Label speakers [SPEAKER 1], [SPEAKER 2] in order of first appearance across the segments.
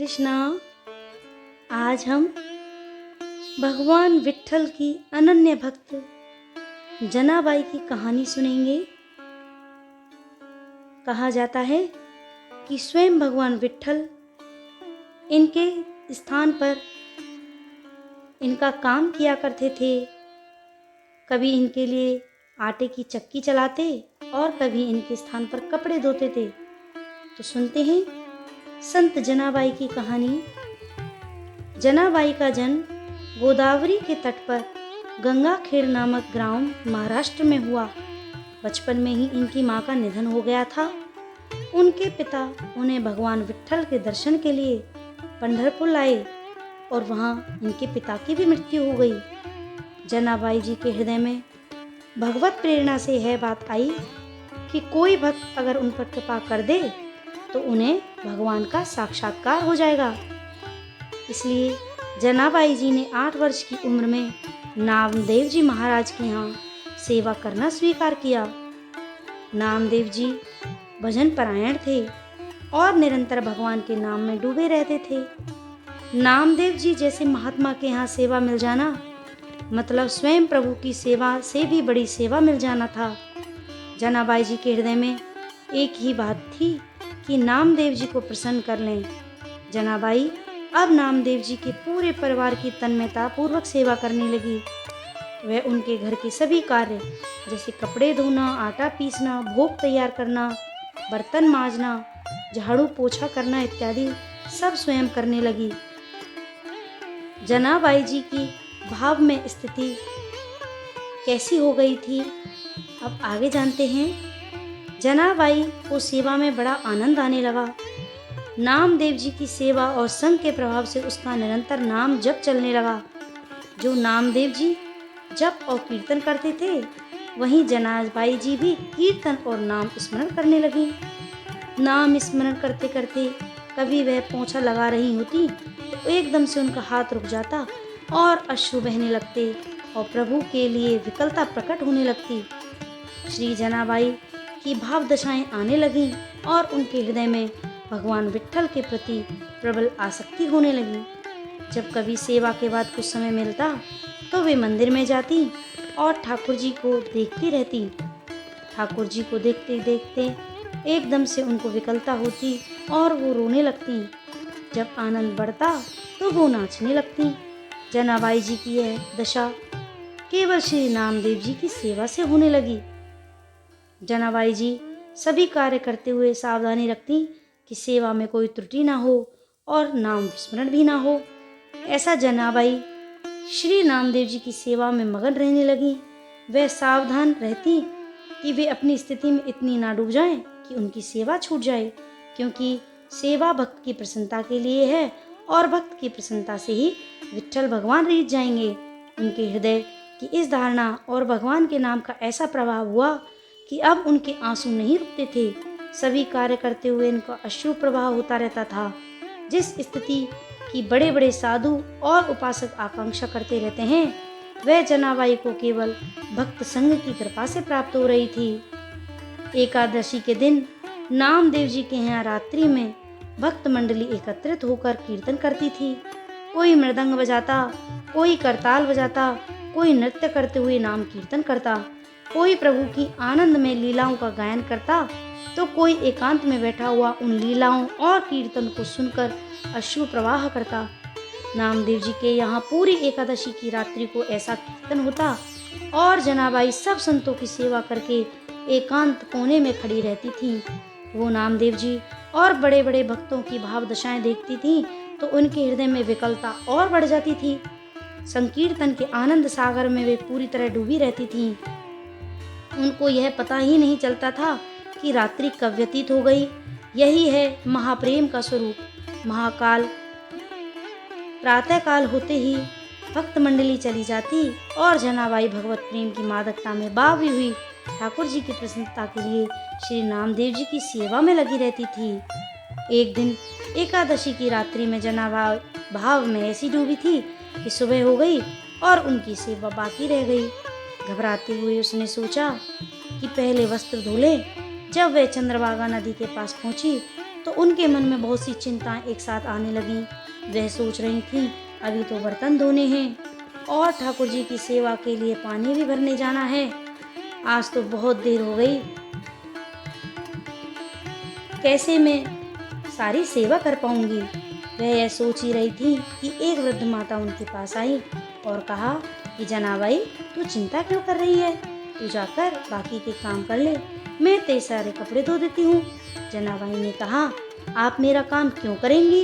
[SPEAKER 1] कृष्णा। आज हम भगवान विट्ठल की अनन्य भक्त जनाबाई की कहानी सुनेंगे। कहा जाता है कि स्वयं भगवान विट्ठल इनके स्थान पर इनका काम किया करते थे। कभी इनके लिए आटे की चक्की चलाते और कभी इनके स्थान पर कपड़े धोते थे। तो सुनते हैं संत जनाबाई की कहानी। जनाबाई का जन्म गोदावरी के तट पर गंगाखेड़ नामक ग्राम महाराष्ट्र में हुआ। बचपन में ही इनकी मां का निधन हो गया था। उनके पिता उन्हें भगवान विट्ठल के दर्शन के लिए पंढरपुर लाए और वहां इनके पिता की भी मृत्यु हो गई। जनाबाई जी के हृदय में भगवत प्रेरणा से यह बात आई कि कोई भक्त अगर उन पर कृपा कर दे तो उन्हें भगवान का साक्षात्कार हो जाएगा। इसलिए जनाबाई जी ने 8 वर्ष की उम्र में नामदेव जी महाराज के यहाँ सेवा करना स्वीकार किया। नामदेव जी भजन परायण थे और निरंतर भगवान के नाम में डूबे रहते थे। नामदेव जी जैसे महात्मा के यहाँ सेवा मिल जाना मतलब स्वयं प्रभु की सेवा से भी बड़ी सेवा मिल जाना था। जनाबाई जी के हृदय में एक ही बात थी कि नामदेव जी को प्रसन्न कर लें। जनाबाई अब नामदेव जी के पूरे परिवार की तन्मयता पूर्वक सेवा करने लगी। वह उनके घर के सभी कार्य जैसे कपड़े धोना, आटा पीसना, भोग तैयार करना, बर्तन मांजना, झाड़ू पोछा करना इत्यादि सब स्वयं करने लगी। जनाबाई जी की भाव में स्थिति कैसी हो गई थी, अब आगे जानते हैं। जनाबाई को सेवा में बड़ा आनंद आने लगा। नामदेव जी की सेवा और संग के प्रभाव से उसका निरंतर नाम जप चलने लगा। जो नामदेव जी जप और कीर्तन करते थे वहीं जनाबाई जी भी कीर्तन और नाम स्मरण करने लगी। नाम स्मरण करते करते कभी वह पोंछा लगा रही होती तो एकदम से उनका हाथ रुक जाता और अश्रु बहने लगते और प्रभु के लिए विकलता प्रकट होने लगती। श्री जनाबाई की भाव दशाएं आने लगीं और उनके हृदय में भगवान विट्ठल के प्रति प्रबल आसक्ति होने लगी। जब कभी सेवा के बाद कुछ समय मिलता तो वे मंदिर में जाती और ठाकुर जी को देखती रहती। ठाकुर जी को देखते देखते एकदम से उनको विकलता होती और वो रोने लगती। जब आनंद बढ़ता तो वो नाचने लगती। जनाबाई जी की यह दशा केवल श्री नामदेव जी की सेवा से होने लगी। जनाबाई जी सभी कार्य करते हुए सावधानी रखती कि सेवा में कोई त्रुटि ना हो और नाम विस्मरण भी ना हो। ऐसा जनाबाई श्री नामदेव जी की सेवा में मगन रहने लगी। वह सावधान रहती कि वे अपनी स्थिति में इतनी ना डूब जाएं कि उनकी सेवा छूट जाए, क्योंकि सेवा भक्त की प्रसन्नता के लिए है और भक्त की प्रसन्नता से ही विट्ठल भगवान रीझ जाएंगे। उनके हृदय की इस धारणा और भगवान के नाम का ऐसा प्रभाव हुआ कि अब उनके आंसू नहीं रुकते थे। सभी कार्य करते हुए इनका अश्रु प्रवाह होता रहता था। जिस स्थिति की बड़े बड़े साधु और उपासक आकांक्षा करते रहते हैं वह जनाबाई को केवल भक्त संघ की कृपा से प्राप्त हो रही थी। एकादशी के दिन नामदेव जी के यहाँ रात्रि में भक्त मंडली एकत्रित होकर कीर्तन करती थी। कोई मृदंग बजाता, कोई करताल बजाता, कोई नृत्य करते हुए नाम कीर्तन करता, कोई प्रभु की आनंद में लीलाओं का गायन करता तो कोई एकांत में बैठा हुआ उन लीलाओं और कीर्तन को सुनकर अश्रु प्रवाह करता। नामदेव जी के यहाँ पूरी एकादशी की रात्रि को ऐसा कीर्तन होता और जनाबाई सब संतों की सेवा करके एकांत कोने में खड़ी रहती थी। वो नामदेव जी और बड़े बड़े भक्तों की भाव दशाएं देखती थी तो उनके हृदय में विकलता और बढ़ जाती थी। संकीर्तन के आनंद सागर में वे पूरी तरह डूबी रहती थीं। उनको यह पता ही नहीं चलता था कि रात्रि कब व्यतीत हो गई। यही है महाप्रेम का स्वरूप। महाकाल प्रातःकाल होते ही भक्त मंडली चली जाती और जनाबाई भगवत प्रेम की मादकता में बावी हुई ठाकुर जी की प्रसन्नता के लिए श्री नामदेव जी की सेवा में लगी रहती थी। एक दिन एकादशी की रात्रि में जनाबाई भाव में ऐसी डूबी थी कि सुबह हो गई और उनकी सेवा बाकी रह गई। घबराते हुए उसने सोचा कि पहले वस्त्र धो ले। जब वह चंद्रभागा नदी के पास पहुंची तो उनके मन में बहुत सी चिंताएं एक साथ आने लगीं। वह सोच रही थीं, अभी तो बर्तन धोने हैं और ठाकुर जी की सेवा के लिए पानी भी भरने जाना है। आज तो बहुत देर हो गई, कैसे मैं सारी सेवा कर पाऊंगी। वह यह सोच ही रही थी कि एक वृद्ध माता उनके पास आई और कहा कि जनाबाई, तू चिंता क्यों कर रही है? तू जाकर बाकी के काम कर ले, मैं तेरे सारे कपड़े धो देती हूँ। जनाबाई ने कहा, आप मेरा काम क्यों करेंगी?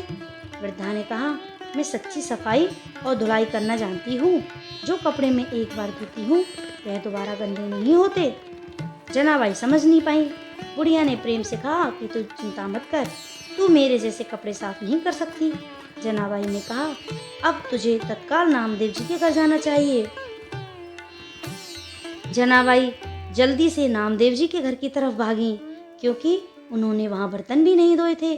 [SPEAKER 1] वृद्धा ने कहा, मैं सच्ची सफाई और धुलाई करना जानती हूँ। जो कपड़े मैं एक बार धोती हूँ वह दोबारा गंदे नहीं होते। जनाबाई समझ नहीं पाई। बुढ़िया ने प्रेम से कहा कि तू चिंता मत कर, तू मेरे जैसे कपड़े साफ नहीं कर सकती। जनाबाई ने कहा, अब तुझे तत्काल नामदेव जी के घर जाना चाहिए। जनाबाई जल्दी से नामदेव जी के घर की तरफ भागी, क्योंकि उन्होंने वहां बर्तन भी नहीं धोए थे।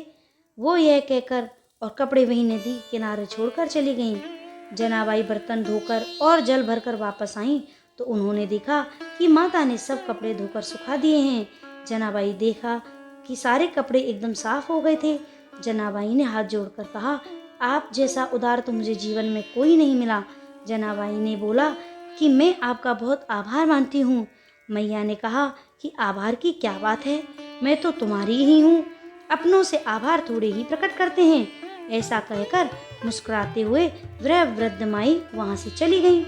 [SPEAKER 1] वो यह कहकर और कपड़े वहीं नदी किनारे छोड़कर चली गईं। जनाबाई बर्तन धोकर और जल भरकर वापस आईं तो उन्होंने देखा कि माता ने सब कपड़े धोकर सुखा दिए हैं। जनाबाई देखा कि सारे कपड़े एकदम साफ हो गए थे। जनाबाई ने हाथ जोड़कर कहा, आप जैसा उदार तो मुझे जीवन में कोई नहीं मिला। जनाबाई ने बोला कि मैं आपका बहुत आभार मानती हूँ। मैया ने कहा कि आभार की क्या बात है, मैं तो तुम्हारी ही हूँ, अपनों से आभार थोड़े ही प्रकट करते हैं। ऐसा कहकर मुस्कुराते हुए वह वृद्ध माई वहाँ से चली गई।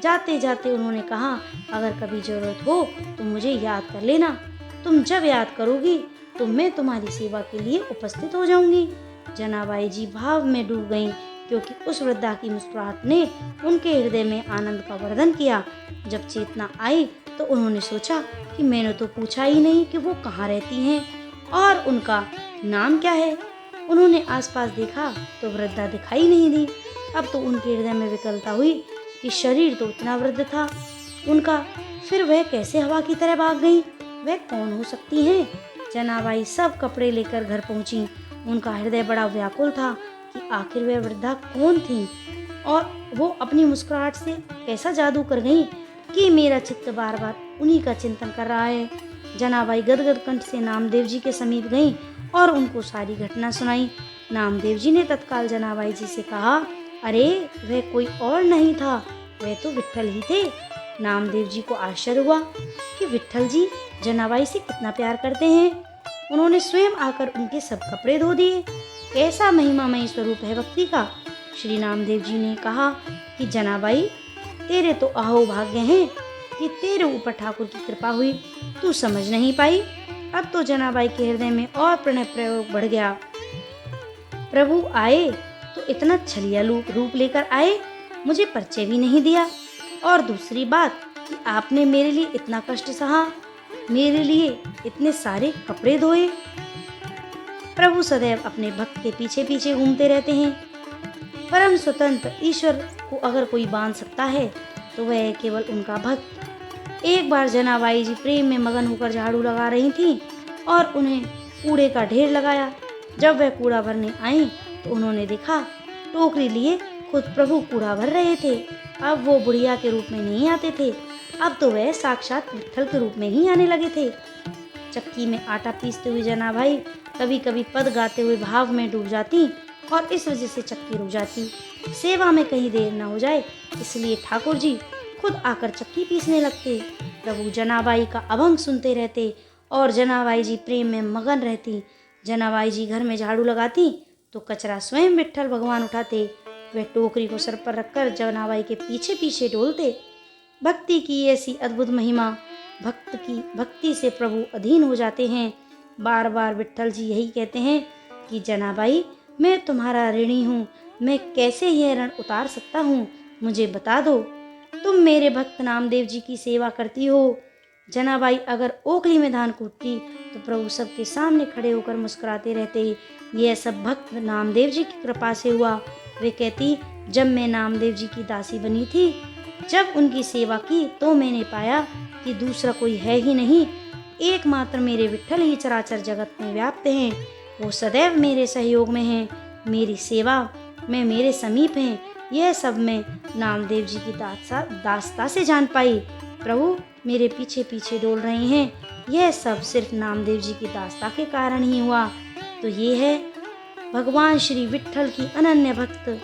[SPEAKER 1] जाते जाते उन्होंने कहा, अगर कभी जरूरत हो तो मुझे याद कर लेना। तुम जब याद करोगी तो मैं तुम्हारी सेवा के लिए उपस्थित हो जाऊंगी। जनाबाई जी भाव में डूब गईं, क्योंकि उस वृद्धा की मुस्कुराहट ने उनके हृदय में आनंद का वर्धन किया। जब चेतना आई तो उन्होंने सोचा कि मैंने तो पूछा ही नहीं कि वो कहाँ रहती हैं और उनका नाम क्या है। उन्होंने आसपास देखा तो वृद्धा दिखाई नहीं दी। अब तो उनके हृदय में विकलता हुई कि शरीर तो उतना वृद्ध था उनका, फिर वह कैसे हवा की तरह भाग गई? वह कौन हो सकती हैं? जनाबाई सब कपड़े लेकर घर पहुंची। उनका हृदय बड़ा व्याकुल था कि आखिर वह वृद्धा कौन थी और वो अपनी मुस्कुराहट से कैसा जादू कर गई कि मेरा चित्त बार बार उन्हीं का चिंतन कर रहा है। जनाबाई गदगद कंठ से नामदेव जी के समीप गईं और उनको सारी घटना सुनाई। नामदेव जी ने तत्काल जनाबाई जी से कहा, अरे वह कोई और नहीं था, वह तो विट्ठल ही थे। नामदेव जी को आश्चर्य हुआ कि विट्ठल जी जनाबाई से कितना प्यार करते हैं। उन्होंने स्वयं आकर उनके सब कपड़े धो दिए। कैसा महिमामय स्वरूप है भक्ति का। श्री नामदेव जी ने कहा कि जनाबाई, तेरे तो अहोभाग्य हैं कि तेरे ऊपर ठाकुर की कृपा हुई, तू समझ नहीं पाई। अब तो जनाबाई के हृदय में और प्रणय प्रयोग बढ़ गया। प्रभु आए तो इतना छलिया रूप लेकर आए, मुझे परिचय भी नहीं दिया, और दूसरी बात कि आपने मेरे लिए इतना कष्ट सहा, मेरे लिए इतने सारे कपड़े धोए। प्रभु सदैव अपने भक्त के पीछे पीछे घूमते रहते हैं। परम स्वतंत्र ईश्वर को अगर कोई बांध सकता है तो वह है केवल उनका भक्त। एक बार जनाबाई जी प्रेम में मगन होकर झाड़ू लगा रही थीं और उन्हें कूड़े का ढेर लगाया। जब वह कूड़ा भरने आई तो उन्होंने देखा टोकरी लिए खुद प्रभु कूड़ा भर रहे थे। अब वो बुढ़िया के रूप में नहीं आते थे, अब तो वह साक्षात विट्ठल के रूप में ही आने लगे थे। चक्की में आटा पीसते हुए जनाबाई कभी कभी पद गाते हुए भाव में डूब जाती और इस वजह से चक्की रुक जाती। सेवा में कहीं देर न हो जाए इसलिए ठाकुर जी खुद आकर चक्की पीसने लगते। प्रभु जनाबाई का अभंग सुनते रहते और जनाबाई जी प्रेम में मगन रहती। जनाबाई जी घर में झाड़ू लगाती तो कचरा स्वयं विट्ठल भगवान उठाते। वे टोकरी को सर पर रखकर जनाबाई के पीछे पीछे डोलते। भक्ति की ऐसी अद्भुत महिमा, भक्ति से प्रभु अधीन हो जाते हैं। बार बार विट्ठल जी यही कहते हैं कि जनाबाई, मैं तुम्हारा ऋणी हूँ, मैं कैसे यह ऋण उतार सकता हूँ, मुझे बता दो। तुम मेरे भक्त नामदेव जी की सेवा करती हो। जनाबाई अगर ओखली में धान कूटती तो प्रभु सबके सामने खड़े होकर मुस्कुराते रहते। यह सब भक्त नामदेव जी की कृपा से हुआ। वे कहती, जब मैं नामदेव जी की दासी बनी थी, जब उनकी सेवा की तो मैंने पाया कि दूसरा कोई है ही नहीं, एकमात्र मेरे विट्ठल ही चराचर जगत में व्याप्त हैं। वो सदैव मेरे सहयोग में हैं, मेरी सेवा में मेरे समीप हैं। यह सब मैं नामदेव जी की दास्ता से जान पाई। प्रभु मेरे पीछे पीछे डोल रहे हैं, यह सब सिर्फ नामदेव जी की दास्ता के कारण ही हुआ। तो ये है भगवान श्री विट्ठल की अनन्य भक्त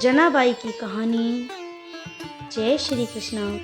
[SPEAKER 1] जनाबाई की कहानी। जय श्री कृष्ण।